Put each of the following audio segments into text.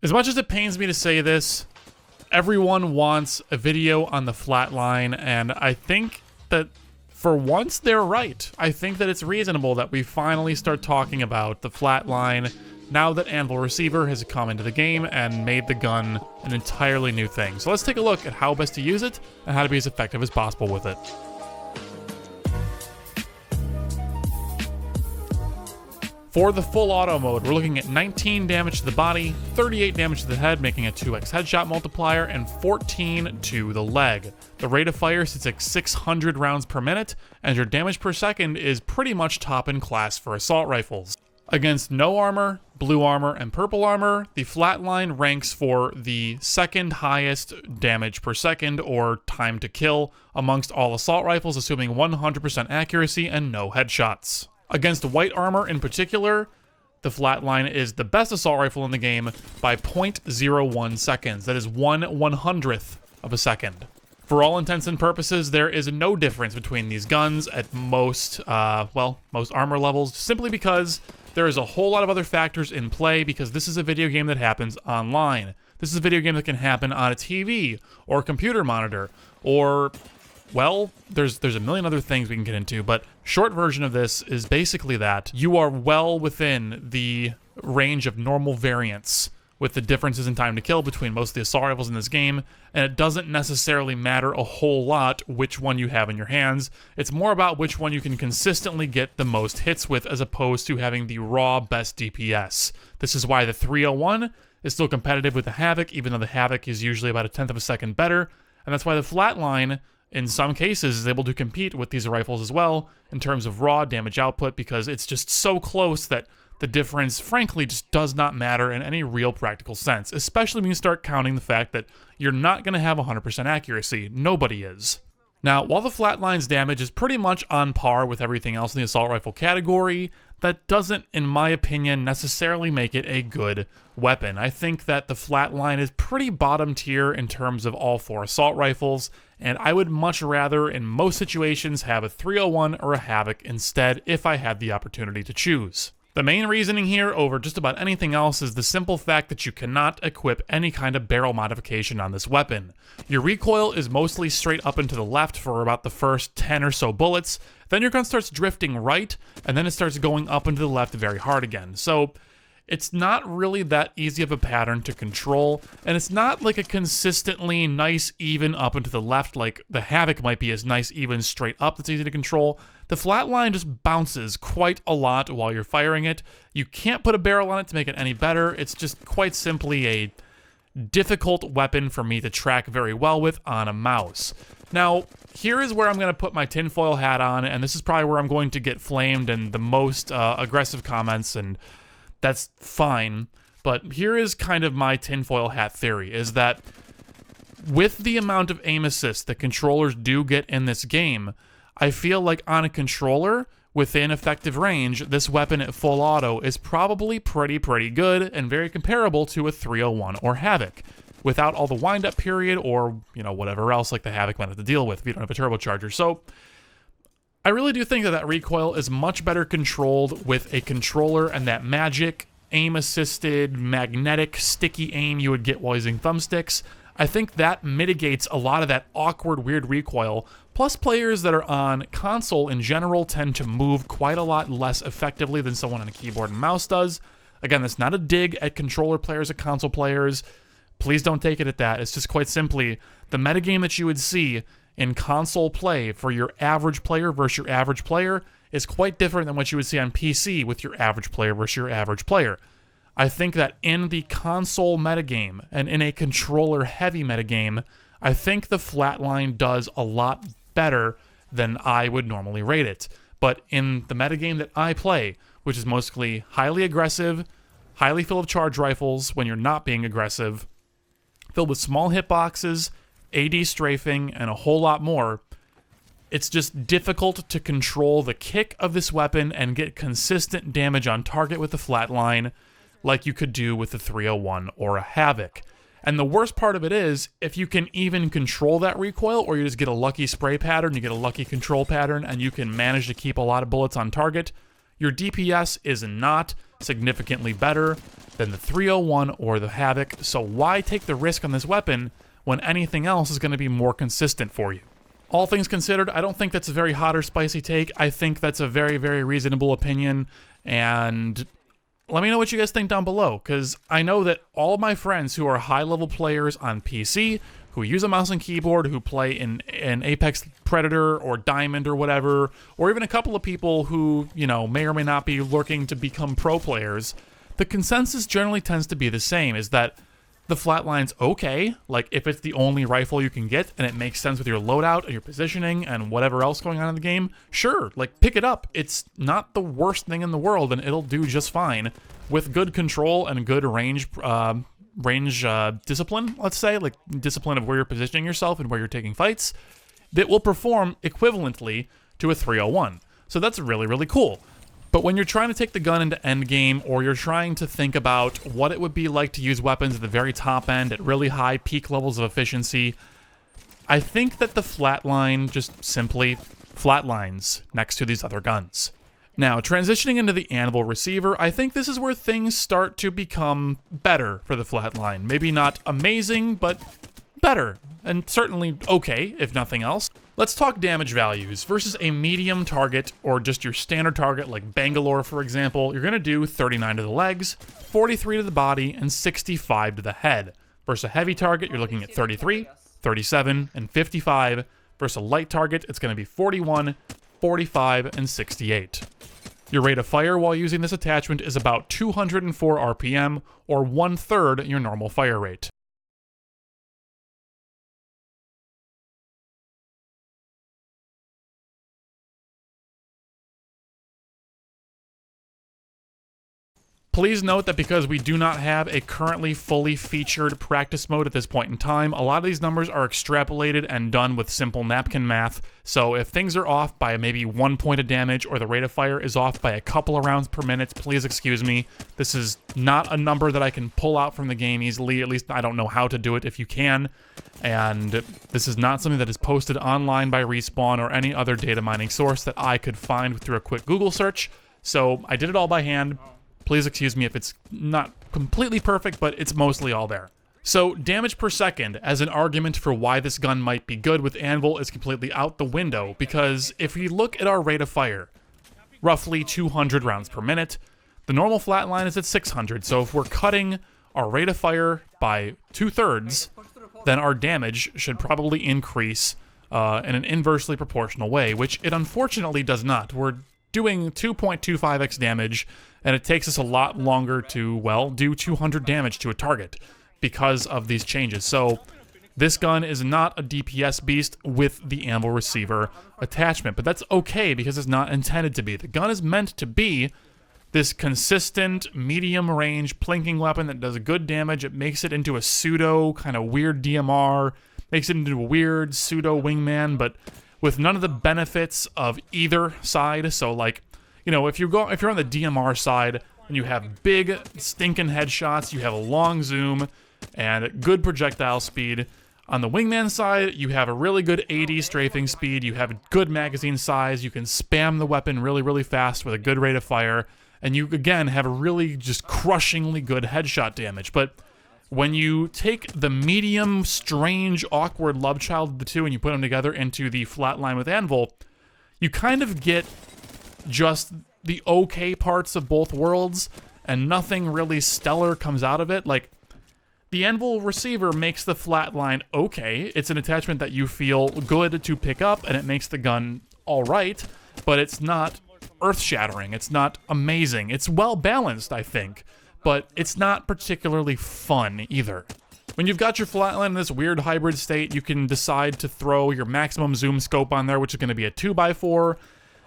As much as it pains me to say this, everyone wants a video on the Flatline, and I think that for once they're right. I think that it's reasonable that we finally start talking about the Flatline now that Anvil Receiver has come into the game and made the gun an entirely new thing. So let's take a look at how best to use it and how to be as effective as possible with it. For the full auto mode, we're looking at 19 damage to the body, 38 damage to the head, making a 2x headshot multiplier, and 14 to the leg. The rate of fire sits at 600 rounds per minute, and your damage per second is pretty much top in class for assault rifles. Against no armor, blue armor, and purple armor, the Flatline ranks for the second highest damage per second, or time to kill, amongst all assault rifles, assuming 100% accuracy and no headshots. Against white armor in particular, the Flatline is the best assault rifle in the game by 0.01 seconds. That is 1/100th of a second. For all intents and purposes, there is no difference between these guns at most armor levels, simply because there is a whole lot of other factors in play, because this is a video game that happens online. This is a video game that can happen on a TV, or a computer monitor, or, well, there's a million other things we can get into, but short version of this is basically that you are well within the range of normal variance with the differences in time to kill between most of the assault rifles in this game, and it doesn't necessarily matter a whole lot which one you have in your hands. It's more about which one you can consistently get the most hits with, as opposed to having the raw best DPS. This is why the 301 is still competitive with the Havoc, even though the Havoc is usually about a 10th of a second better, and that's why the Flatline, in some cases, is able to compete with these rifles as well in terms of raw damage output, because it's just so close that the difference, frankly, just does not matter in any real practical sense, especially when you start counting the fact that you're not going to have 100% accuracy. Nobody is. Now, while the Flatline's damage is pretty much on par with everything else in the assault rifle category, that doesn't, in my opinion, necessarily make it a good weapon. I think that the Flatline is pretty bottom tier in terms of all four assault rifles, and I would much rather, in most situations, have a 301 or a Havoc instead if I had the opportunity to choose. The main reasoning here over just about anything else is the simple fact that you cannot equip any kind of barrel modification on this weapon. Your recoil is mostly straight up and to the left for about the first 10 or so bullets, then your gun starts drifting right, and then it starts going up and to the left very hard again. So it's not really that easy of a pattern to control, and it's not like a consistently nice even up and to the left like the Havoc might be, as nice even straight up that's easy to control. The Flatline just bounces quite a lot while you're firing it. You can't put a barrel on it to make it any better. It's just quite simply a difficult weapon for me to track very well with on a mouse. Now, here is where I'm going to put my tinfoil hat on, and this is probably where I'm going to get flamed and the most aggressive comments, and that's fine. But here is kind of my tinfoil hat theory, is that with the amount of aim assist that controllers do get in this game, I feel like on a controller within effective range, this weapon at full auto is probably pretty good and very comparable to a 301 or Havoc, without all the wind-up period or, whatever else like the Havoc might have to deal with if you don't have a turbocharger. So I really do think that recoil is much better controlled with a controller, and that magic, aim-assisted, magnetic, sticky aim you would get while using thumbsticks. I think that mitigates a lot of that awkward, weird recoil. Plus, players that are on console in general tend to move quite a lot less effectively than someone on a keyboard and mouse does. Again, that's not a dig at controller players or console players. Please don't take it at that. It's just quite simply the metagame that you would see in console play for your average player versus your average player is quite different than what you would see on PC with your average player versus your average player. I think that in the console metagame and in a controller-heavy metagame, I think the Flatline does a lot better than I would normally rate it. But in the metagame that I play, which is mostly highly aggressive, highly full of charge rifles when you're not being aggressive, filled with small hitboxes, AD strafing, and a whole lot more, it's just difficult to control the kick of this weapon and get consistent damage on target with the Flatline like you could do with the 301 or a Havoc. And the worst part of it is, if you can even control that recoil, or you just get a lucky spray pattern, you get a lucky control pattern, and you can manage to keep a lot of bullets on target, your DPS is not significantly better than the 301 or the Havoc, so why take the risk on this weapon when anything else is going to be more consistent for you? All things considered, I don't think that's a very hot or spicy take. I think that's a very, very reasonable opinion, and let me know what you guys think down below, because I know that all of my friends who are high-level players on PC, who use a mouse and keyboard, who play in Apex Predator or Diamond or whatever, or even a couple of people who, you know, may or may not be looking to become pro players, the consensus generally tends to be the same, is that the Flatline's okay. Like, if it's the only rifle you can get and it makes sense with your loadout and your positioning and whatever else going on in the game, sure, like, pick it up. It's not the worst thing in the world, and it'll do just fine with good control and good range discipline, let's say, like discipline of where you're positioning yourself and where you're taking fights, that will perform equivalently to a 301. So that's really, really cool. But when you're trying to take the gun into endgame, or you're trying to think about what it would be like to use weapons at the very top end at really high peak levels of efficiency, I think that the Flatline just simply flatlines next to these other guns. Now, transitioning into the Anvil receiver, I think this is where things start to become better for the Flatline. Maybe not amazing, but better, and certainly okay, if nothing else. Let's talk damage values. Versus a medium target, or just your standard target like Bangalore, for example, you're going to do 39 to the legs, 43 to the body, and 65 to the head. Versus a heavy target, you're looking at 33, 37, and 55. Versus a light target, it's going to be 41, 45, and 68. Your rate of fire while using this attachment is about 204 RPM, or 1/3 your normal fire rate. Please note that because we do not have a currently fully featured practice mode at this point in time, a lot of these numbers are extrapolated and done with simple napkin math, so if things are off by maybe 1 point of damage or the rate of fire is off by a couple of rounds per minute, please excuse me. This is not a number that I can pull out from the game easily, at least I don't know how to do it if you can, and this is not something that is posted online by Respawn or any other data mining source that I could find through a quick Google search, so I did it all by hand. Please excuse me if it's not completely perfect, but it's mostly all there. So, damage per second as an argument for why this gun might be good with Anvil is completely out the window, because if we look at our rate of fire, roughly 200 rounds per minute, the normal Flatline is at 600, so if we're cutting our rate of fire by 2/3, then our damage should probably increase in an inversely proportional way, which it unfortunately does not. We're doing 2.25x damage, and it takes us a lot longer to, well, do 200 damage to a target because of these changes. So this gun is not a DPS beast with the Anvil receiver attachment, but that's okay because it's not intended to be. The gun is meant to be this consistent, medium-range plinking weapon that does good damage. It makes it into a pseudo kind of weird DMR, makes it into a weird pseudo wingman, but with none of the benefits of either side. So, like, you know, if you're on the DMR side and you have big stinking headshots, you have a long zoom and good projectile speed. On the wingman side, you have a really good AD strafing speed, you have a good magazine size, you can spam the weapon really, really fast with a good rate of fire, and you, again, have a really just crushingly good headshot damage. But when you take the medium, strange, awkward love child of the two and you put them together into the Flatline with Anvil, you kind of get just the okay parts of both worlds, and nothing really stellar comes out of it. Like, the Anvil receiver makes the Flatline okay. It's an attachment that you feel good to pick up, and it makes the gun alright, but it's not earth-shattering. It's not amazing. It's well-balanced, I think, but it's not particularly fun either. When you've got your Flatline in this weird hybrid state, you can decide to throw your maximum zoom scope on there, which is going to be a 2x4,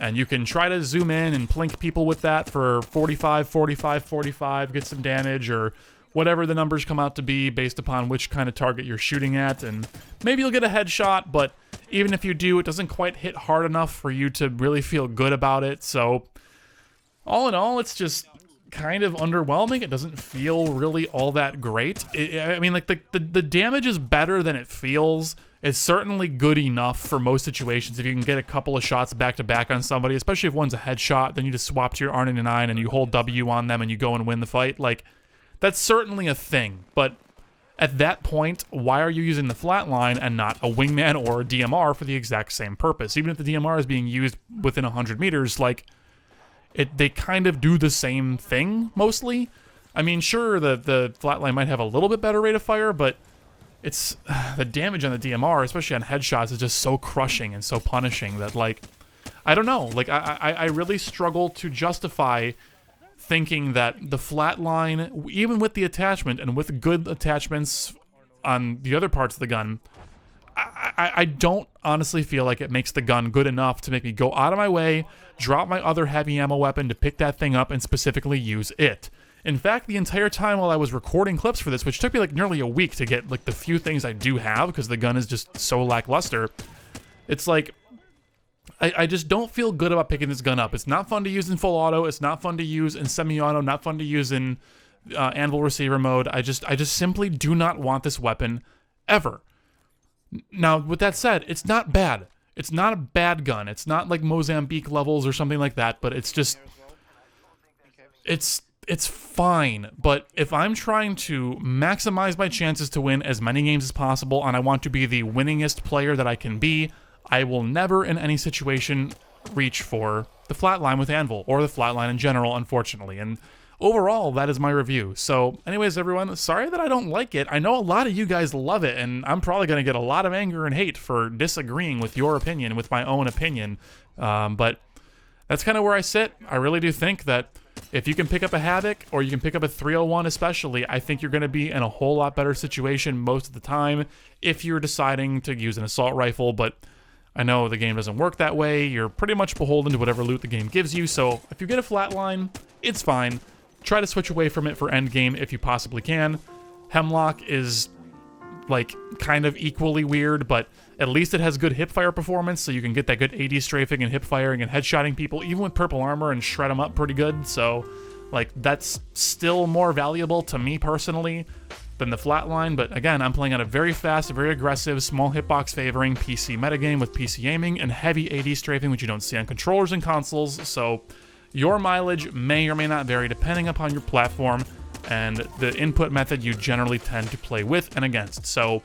and you can try to zoom in and plink people with that for 45, 45, 45, get some damage, or whatever the numbers come out to be based upon which kind of target you're shooting at, and maybe you'll get a headshot, but even if you do, it doesn't quite hit hard enough for you to really feel good about it. So all in all, it's just kind of underwhelming. It doesn't feel really all that great. I mean, like, the damage is better than it feels. It's certainly good enough for most situations. If you can get a couple of shots back-to-back on somebody, especially if one's a headshot, then you just swap to your R99 and you hold W on them and you go and win the fight. Like, That's certainly a thing, but at that point, why are you using the Flatline and not a Wingman or a DMR for the exact same purpose? Even if the DMR is being used within 100 meters, like, they kind of do the same thing, mostly. I mean, sure, the Flatline might have a little bit better rate of fire, but it's the damage on the DMR, especially on headshots, is just so crushing and so punishing that, like, I don't know. Like, I really struggle to justify thinking that the Flatline, even with the attachment and with good attachments on the other parts of the gun, I don't honestly feel like it makes the gun good enough to make me go out of my way, drop my other heavy ammo weapon to pick that thing up and specifically use it. In fact, the entire time while I was recording clips for this, which took me like nearly a week to get like the few things I do have because the gun is just so lackluster, it's like I just don't feel good about picking this gun up. It's not fun to use in full auto. It's not fun to use in semi-auto. Not fun to use in Anvil receiver mode. I just simply do not want this weapon ever. Now, with that said, it's not bad. It's not a bad gun. It's not like Mozambique levels or something like that, but it's just... It's fine. But if I'm trying to maximize my chances to win as many games as possible, and I want to be the winningest player that I can be, I will never in any situation reach for the Flatline with Anvil, or the Flatline in general, unfortunately. And overall, that is my review. So anyways, everyone, sorry that I don't like it. I know a lot of you guys love it, and I'm probably going to get a lot of anger and hate for disagreeing with your opinion, with my own opinion. But that's kind of where I sit. I really do think that if you can pick up a Havoc, or you can pick up a 301 especially, I think you're going to be in a whole lot better situation most of the time if you're deciding to use an assault rifle. But I know the game doesn't work that way. You're pretty much beholden to whatever loot the game gives you, so if you get a Flatline, it's fine. Try to switch away from it for endgame if you possibly can. Hemlock is, like, kind of equally weird, but at least it has good hipfire performance, so you can get that good AD strafing and hipfiring and headshotting people, even with purple armor, and shred them up pretty good, so, like, that's still more valuable to me personally than the Flatline. But again, I'm playing on a very fast, very aggressive, small hitbox favoring PC metagame with PC aiming and heavy AD strafing, which you don't see on controllers and consoles, so your mileage may or may not vary depending upon your platform and the input method you generally tend to play with and against. So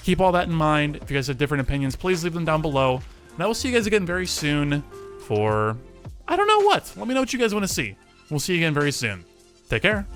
keep all that in mind. If you guys have different opinions, please leave them down below. And I will see you guys again very soon for, I don't know what. Let me know what you guys want to see. We'll see you again very soon. Take care.